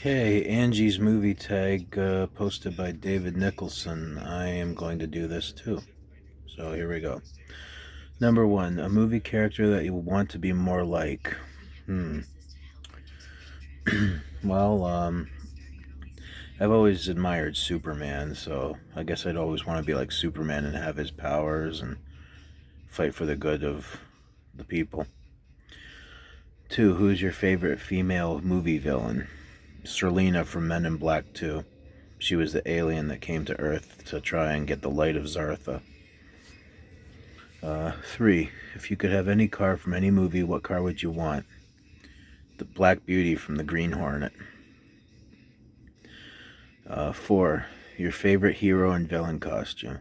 Okay, Angie's movie tag posted by David Nicholson. I am going to do this too. So here we go. Number one, a movie character that you want to be more like. Hmm. well, I've always admired Superman, so I guess I'd always want to be like Superman and have his powers and fight for the good of the people. Two, who's your favorite female movie villain? Serlina from Men in Black 2. She was the alien that came to Earth to try and get the light of Zartha. Three, if you could have any car from any movie, what car would you want? The Black Beauty from the Green Hornet. Four, your favorite hero and villain costume.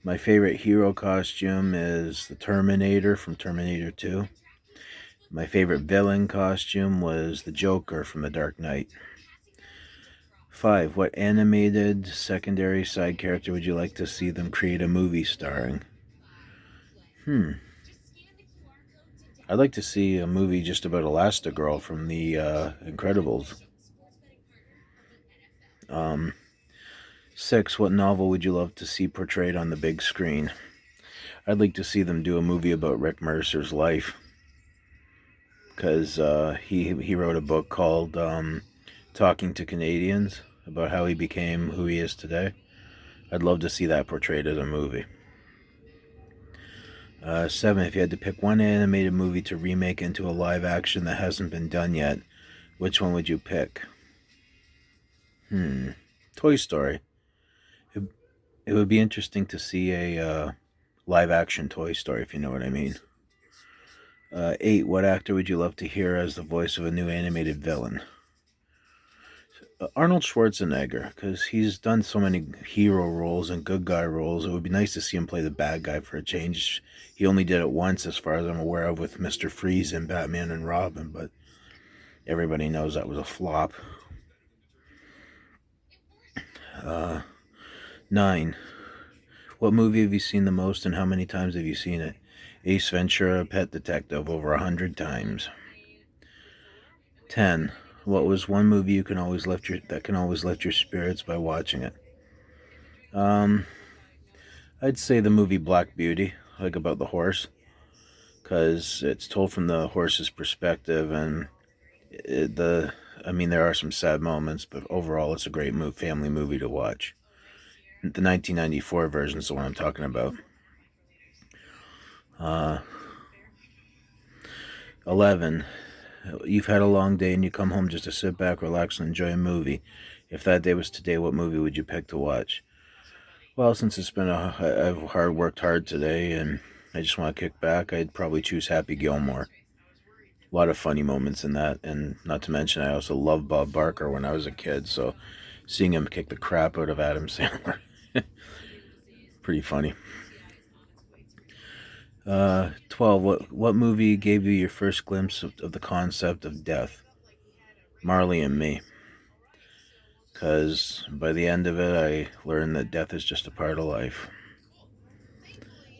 My favorite hero costume is the Terminator from Terminator 2. My favorite villain costume was the Joker from The Dark Knight. Five, what animated secondary side character would you like to see them create a movie starring? I'd like to see a movie just about Elastigirl from the Incredibles. Six, what novel would you love to see portrayed on the big screen? I'd like to see them do a movie about Rick Mercer's life, because he wrote a book called Talking to Canadians about how he became who he is today. I'd love to see that portrayed as a movie. Seven, if you had to pick one animated movie to remake into a live action that hasn't been done yet, which one would you pick? Toy Story. It would be interesting to see a live action Toy Story, if you know what I mean. Eight, what actor would you love to hear as the voice of a new animated villain? Arnold Schwarzenegger, because he's done so many hero roles and good guy roles. It would be nice to see him play the bad guy for a change. He only did it once, as far as I'm aware of, with Mr. Freeze and Batman and Robin, but everybody knows that was a flop. 9. What movie have you seen the most and how many times have you seen it? Ace Ventura, Pet Detective, over 100 times. 10. What was one movie you can always that can always lift your spirits by watching it? I'd say the movie Black Beauty, like about the horse, because it's told from the horse's perspective, and there are some sad moments, but overall it's a great family movie to watch. The 1994 version is the one I'm talking about. 11. You've had a long day and you come home just to sit back, relax, and enjoy a movie. If that day was today, what movie would you pick to watch? Well, since I've worked hard today and I just want to kick back, I'd probably choose Happy Gilmore. A lot of funny moments in that, and not to mention I also loved Bob Barker when I was a kid, so seeing him kick the crap out of Adam Sandler, pretty funny. 12. What movie gave you your first glimpse of the concept of death? Marley and Me. Because by the end of it, I learned that death is just a part of life.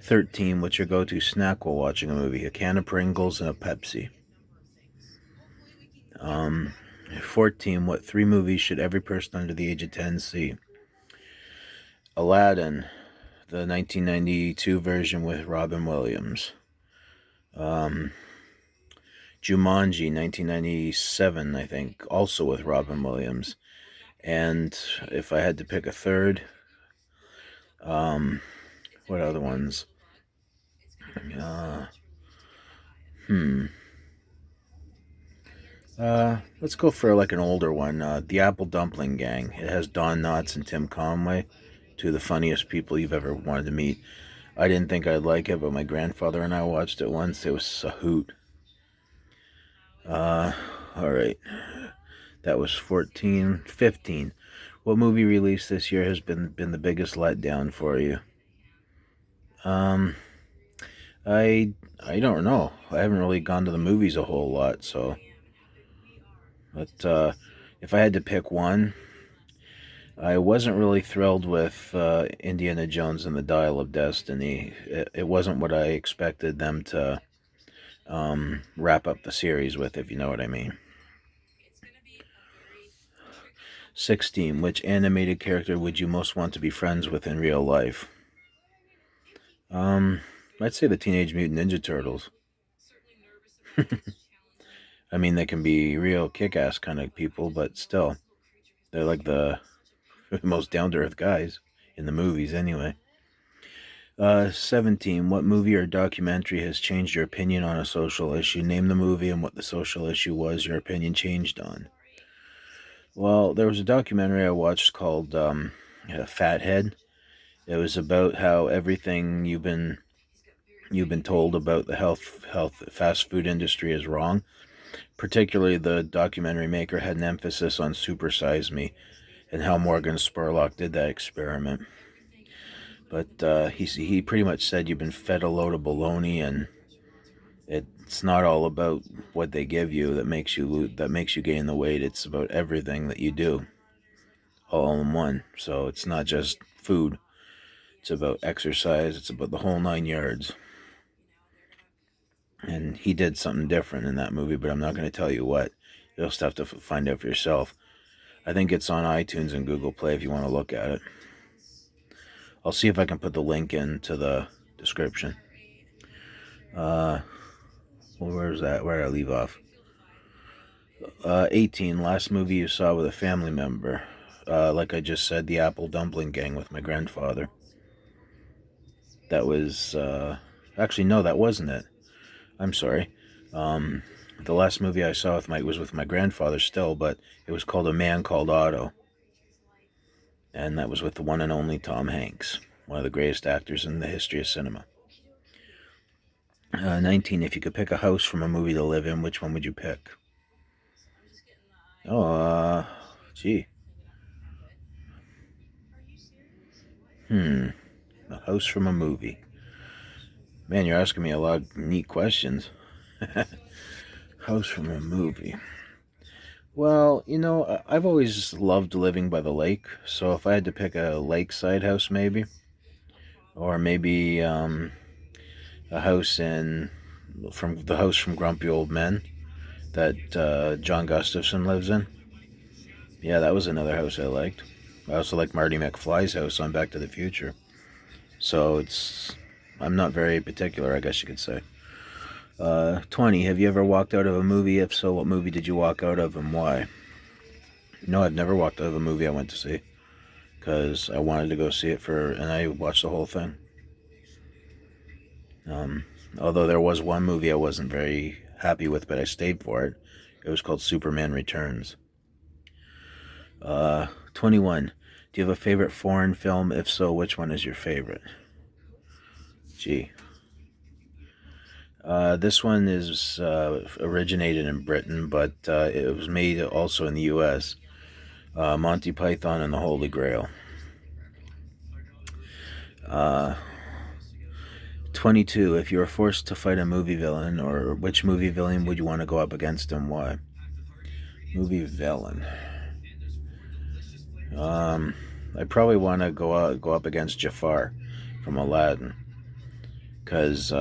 13. What's your go-to snack while watching a movie? A can of Pringles and a Pepsi. 14. What 3 movies should every person under the age of 10 see? Aladdin, the 1992 version with Robin Williams. Jumanji, 1997, I think, also with Robin Williams. And if I had to pick a third, what other ones? Let's go for like an older one. The Apple Dumpling Gang. It has Don Knotts and Tim Conway, two of the funniest people you've ever wanted to meet. I didn't think I'd like it, but my grandfather and I watched it once. It was a hoot. Alright. That was 14. 15. What movie released this year has been the biggest letdown for you? I don't know. I haven't really gone to the movies a whole lot, so. But if I had to pick one, I wasn't really thrilled with Indiana Jones and the Dial of Destiny. It wasn't what I expected them to wrap up the series with, if you know what I mean. 16. Which animated character would you most want to be friends with in real life? Um, I'd say the Teenage Mutant Ninja Turtles. I mean, they can be real kick-ass kind of people, but still, they're like the most down-to-earth guys in the movies, anyway. 17. What movie or documentary has changed your opinion on a social issue? Name the movie and what the social issue was your opinion changed on. Well, there was a documentary I watched called Fathead. It was about how everything you've been told about the health fast food industry is wrong. Particularly, the documentary maker had an emphasis on Super Size Me and how Morgan Spurlock did that experiment. But he pretty much said you've been fed a load of baloney, and it's not all about what they give you that makes you gain the weight. It's about everything that you do, all in one. So it's not just food. It's about exercise. It's about the whole 9 yards. And he did something different in that movie, but I'm not going to tell you what. You'll just have to find out for yourself. I think it's on iTunes and Google Play if you want to look at it. I'll see if I can put the link into the description. Well, where's that? Where did I leave off? 18. Last movie you saw with a family member. Like I just said, the Apple Dumpling Gang with my grandfather. That was... actually, no, that wasn't it. I'm sorry. The last movie I saw was with my grandfather still, but it was called A Man Called Otto. And that was with the one and only Tom Hanks, one of the greatest actors in the history of cinema. 19. If you could pick a house from a movie to live in, which one would you pick? Oh, gee. A house from a movie. Man, you're asking me a lot of neat questions. House from a movie. Well, I've always loved living by the lake, so if I had to pick a lakeside house, maybe, or maybe a house from the house from Grumpy Old Men that John Gustafson lives in. Yeah, that was another house I liked. I also like Marty McFly's house on Back to the Future. So I'm not very particular, I guess you could say. 20. Have you ever walked out of a movie? If so, what movie did you walk out of and why? No, I've never walked out of a movie I went to see because I wanted to go see it and I watched the whole thing. Although there was one movie I wasn't very happy with, but I stayed for it. It was called Superman Returns. 21. Do you have a favorite foreign film? If so, which one is your favorite? Gee. This one is originated in Britain, but it was made also in the U.S. Monty Python and the Holy Grail. 22. If you were forced to fight a movie villain, or which movie villain would you want to go up against and why? Movie villain. I'd probably want to go up against Jafar from Aladdin, because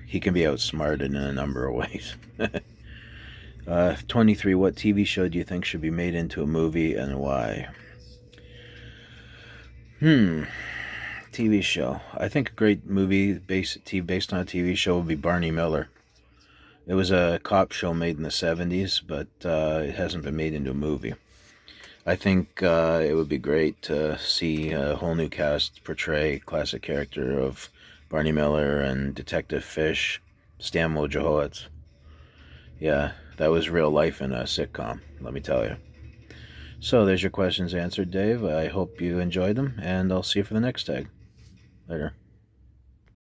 he can be outsmarted in a number of ways. 23. What TV show do you think should be made into a movie and why? TV show. I think a great movie based on a TV show would be Barney Miller. It was a cop show made in the 70s, but it hasn't been made into a movie. I think it would be great to see a whole new cast portray classic character of Barney Miller and Detective Fish, Stan Wojciechowicz. Yeah, that was real life in a sitcom, let me tell you. So there's your questions answered, Dave. I hope you enjoyed them, and I'll see you for the next tag. Later.